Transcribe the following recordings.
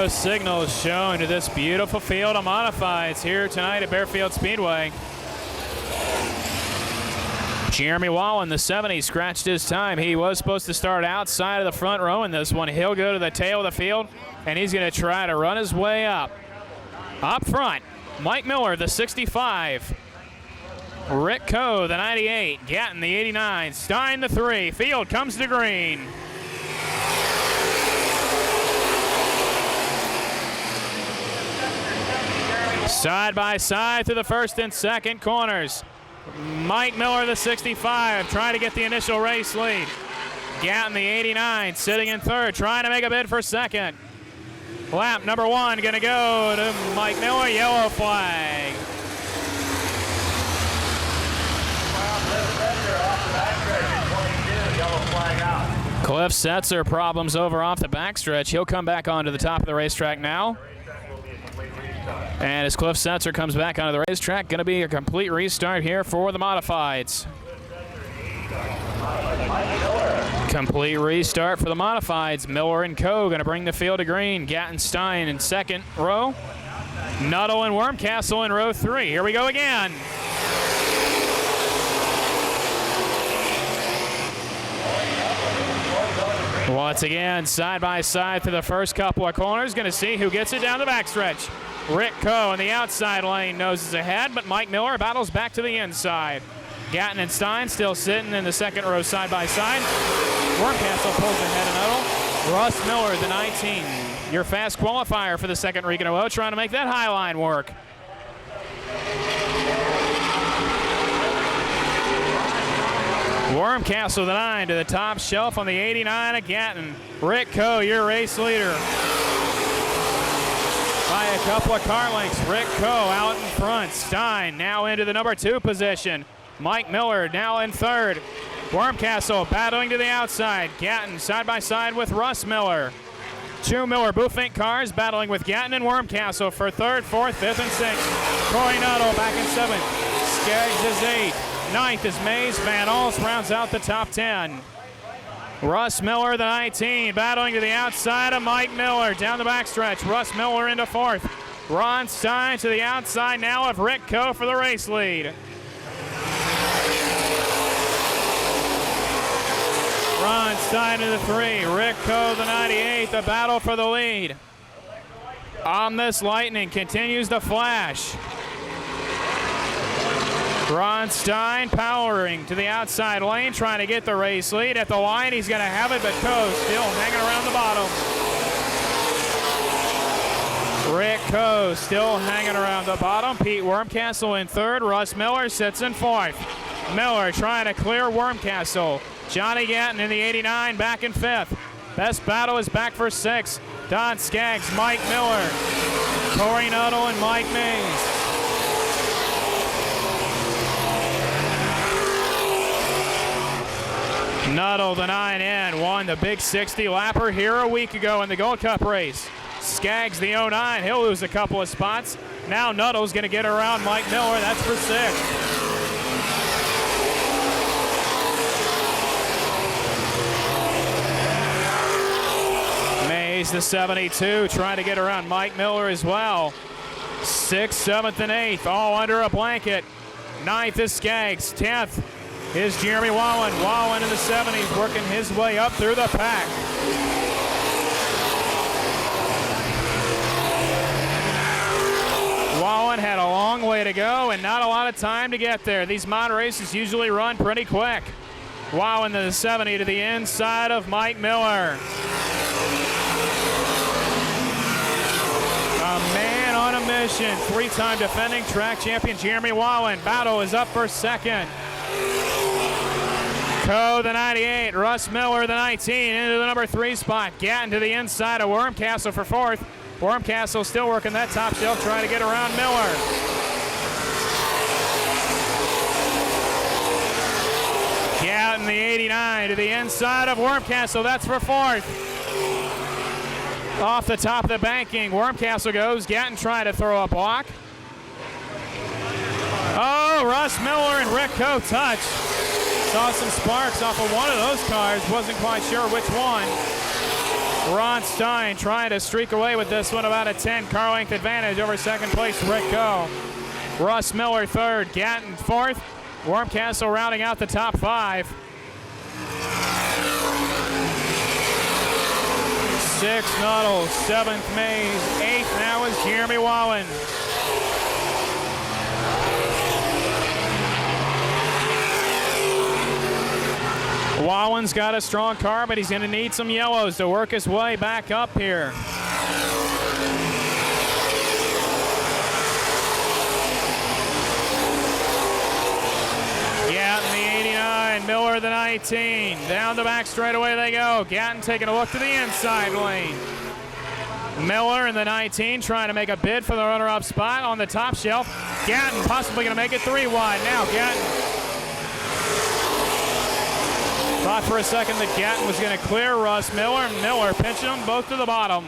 go signals shown to this beautiful field of modifieds here tonight at Baer Speedway. Jeremy Wallen, the 70, scratched his time. He was supposed to start outside of the front row in this one. He'll go to the tail of the field, and he's going to try to run his way up. Up front, Mike Miller, the 65. Rick Coe, the 98. Gatton, the 89. Stein, the 3. Field comes to green. Side by side through the first and second corners. Mike Miller, the 65, trying to get the initial race lead. Gatton, the 89, sitting in third, trying to make a bid for second. Lap number 1 going to go to Mike Miller, yellow flag. Cliff Setzer problems over off the backstretch. He'll come back onto the top of the racetrack now. And as Cliff Setzer comes back onto the racetrack, going to be a complete restart here for the modifieds. Complete restart for the modifieds. Miller and Coe going to bring the field to green. Gatton, Stein in second row. Nuttall and Wormcastle in row 3. Here we go again. Once again, side by side through the first couple of corners. Going to see who gets it down the backstretch. Rick Coe in the outside lane noses ahead, but Mike Miller battles back to the inside. Gatton and Stein still sitting in the second row side by side. Wormcastle pulls ahead of Nuttall. Russ Miller, the 19. Your fast qualifier for the second week in a row, trying to make that high line work. Wormcastle, the 9, to the top shelf on the 89 of Gatton. Rick Coe, your race leader. By a couple of car lengths, Rick Coe out in front. Stein now into the number 2 position. Mike Miller now in third. Wormcastle battling to the outside. Gatton side by side with Russ Miller. 2 Miller Bufink cars battling with Gatton and Wormcastle for 3rd, 4th, 5th, and 6th. Corey Nuttall back in 7th. Skaggs is 8th. 9th is Mays. Van Alst rounds out the top 10. Russ Miller, the 19, battling to the outside of Mike Miller. Down the backstretch, Russ Miller into 4th. Ron Stein to the outside now of Rick Coe for the race lead. Ron Stein to the 3, Rick Coe, the 98, the battle for the lead. On this lightning continues to flash. Ron Stein powering to the outside lane, trying to get the race lead. At the line, he's going to have it, but Coe still hanging around the bottom. Rick Coe still hanging around the bottom. Pete Wormcastle in 3rd. Russ Miller sits in 4th. Miller trying to clear Wormcastle. Johnny Gatton in the 89 back in 5th. Best Battle is back for 6th. Don Skaggs, Mike Miller, Corey Nuttall, and Mike Mays. Nuttall, the 9N, won the big 60-lapper here a week ago in the Gold Cup race. Skaggs, the 09, he'll lose a couple of spots. Now Nuttall's going to get around Mike Miller. That's for 6th. Mays, the 72, trying to get around Mike Miller as well. 6th, 7th, and 8th, all under a blanket. 9th is Skaggs. 10th is Jeremy Wallen. Wallen in the 70s working his way up through the pack. Wallen had a long way to go and not a lot of time to get there. These mod races usually run pretty quick. Wallen to the 70 to the inside of Mike Miller. A man on a mission. 3-time defending track champion Jeremy Wallen. Battle is up for 2nd. Coe, the 98, Russ Miller, the 19, into the number 3 spot. Gatton to the inside of Wormcastle for 4th. Wormcastle still working that top shelf, trying to get around Miller. Gatton, the 89, to the inside of Wormcastle. That's for 4th. Off the top of the banking, Wormcastle goes. Gatton trying to throw a block. Oh, Russ Miller and Rick Coe touch. Saw some sparks off of one of those cars. Wasn't quite sure which one. Ron Stein trying to streak away with this one, about a 10 car length advantage over second place Rick Coe. Russ Miller third, Gatton fourth, Wormcastle rounding out the top 5. 6th Nuttall, 7th Mays, 8th now is Jeremy Wallen. Wallen's got a strong car, but he's going to need some yellows to work his way back up here. Gatton the 89, Miller the 19. Down the back straightaway they go. Gatton taking a look to the inside lane. Miller in the 19 trying to make a bid for the runner-up spot on the top shelf. Gatton possibly going to make it 3 wide. Now Gatton. Thought for a second that Gatton was going to clear Russ Miller. Miller pinching them both to the bottom.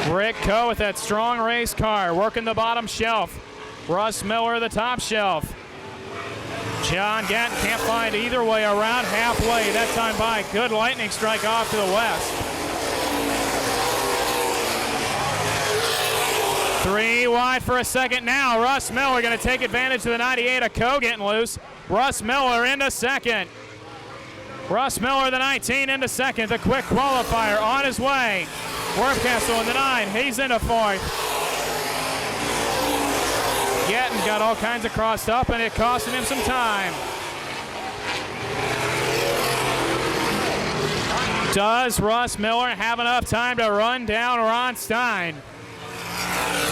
Rick Coe with that strong race car working the bottom shelf. Russ Miller the top shelf. John Gatton can't find either way around halfway. That time by good lightning strike off to the west. 3 wide for a second now. Russ Miller going to take advantage of the 98 of Coe getting loose. Russ Miller into second. Russ Miller, the 19, into second. The quick qualifier on his way. Wormcastle in the 9. He's into 4th. Gatton got all kinds of crossed up, and it costing him some time. Does Russ Miller have enough time to run down Ron Stein?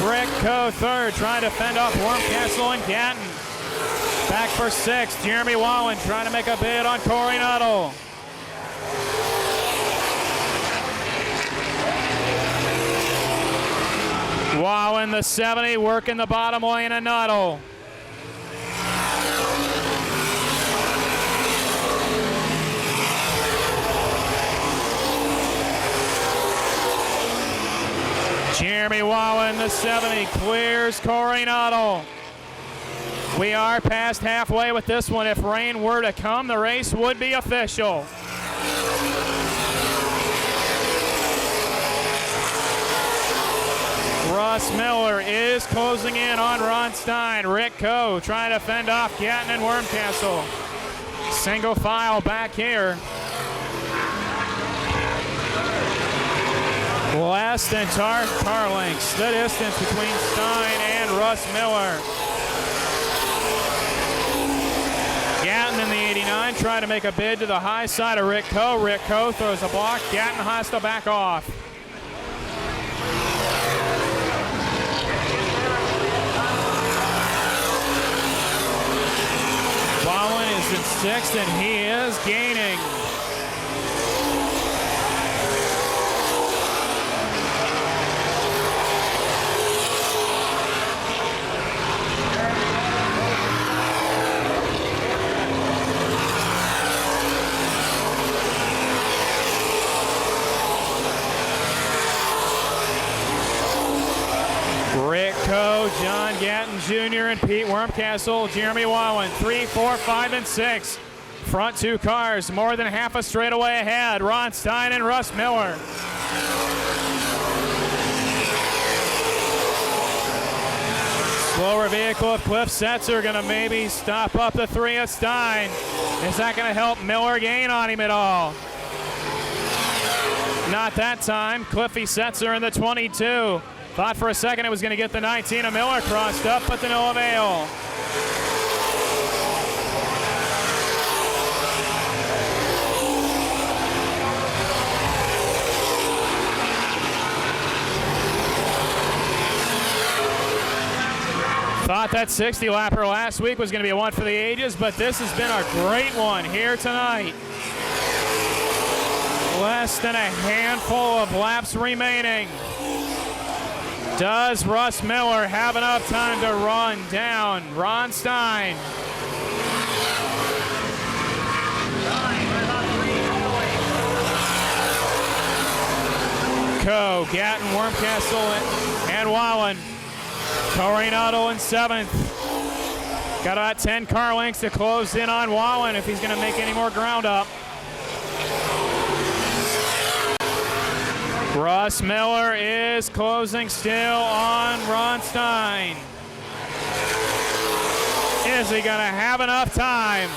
Rick Coe third, trying to fend off Wormcastle and Gatton. Back for 6th, Jeremy Wallen trying to make a bid on Corey Nuttall. Wallen the 70 working the bottom lane of Nuttall. Jeremy Wallen the 70 clears Corey Nuttall. We are past halfway with this one. If rain were to come, the race would be official. Russ Miller is closing in on Ron Stein. Rick Coe trying to fend off Gatton and Wormcastle. Single file back here. Less than car lengths, the distance between Stein and Russ Miller. Gatton in the 89 trying to make a bid to the high side of Rick Coe. Rick Coe throws a block. Gatton has to back off. Wallen is in 6th, and he is gaining. Rick Coe, John Gatton Jr., and Pete Wormcastle, Jeremy Wallen, 3, 4, 5, and 6. Front 2 cars, more than half a straightaway ahead. Ron Stein and Russ Miller. Slower vehicle of Cliff Setzer going to maybe stop up the 3 of Stein. Is that going to help Miller gain on him at all? Not that time. Cliffy Setzer in the 22. Thought for a second it was going to get the 19 of Miller crossed up, but to no avail. Thought that 60 lapper last week was going to be a one for the ages, but this has been a great one here tonight. Less than a handful of laps remaining. Does Russ Miller have enough time to run down Ron Stein? Coe, Gatton, Wormcastle, and Wallen. Corey Nuttall in 7th. Got about 10 car lengths to close in on Wallen if he's going to make any more ground up. Russ Miller is closing still on Ron Stein. Is he going to have enough time?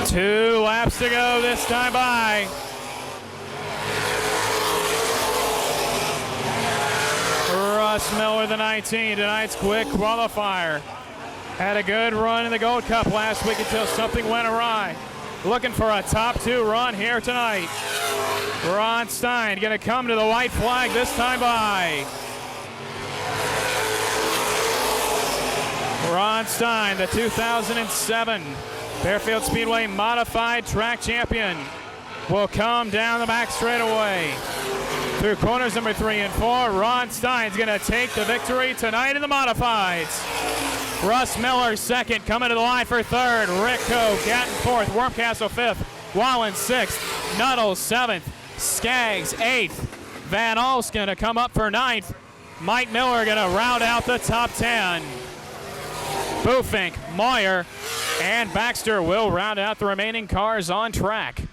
Two laps to go this time by. Russ Miller, the 19, tonight's quick qualifier. Had a good run in the Gold Cup last week until something went awry. Looking for a top 2 run here tonight. Ron Stein going to come to the white flag this time by. Ron Stein, the 2007 Fairfield Speedway Modified Track Champion, will come down the back straightaway. Through corners number 3 and 4, Ron Stein's going to take the victory tonight in the Modifieds. Russ Miller second, coming to the line for third. Rick Coe, Gatton fourth, Wormcastle fifth, Wallen sixth, Nuttall seventh, Skaggs eighth. Van Alst going to come up for ninth. Mike Miller going to round out the top 10. Bufink, Moyer, and Baxter will round out the remaining cars on track.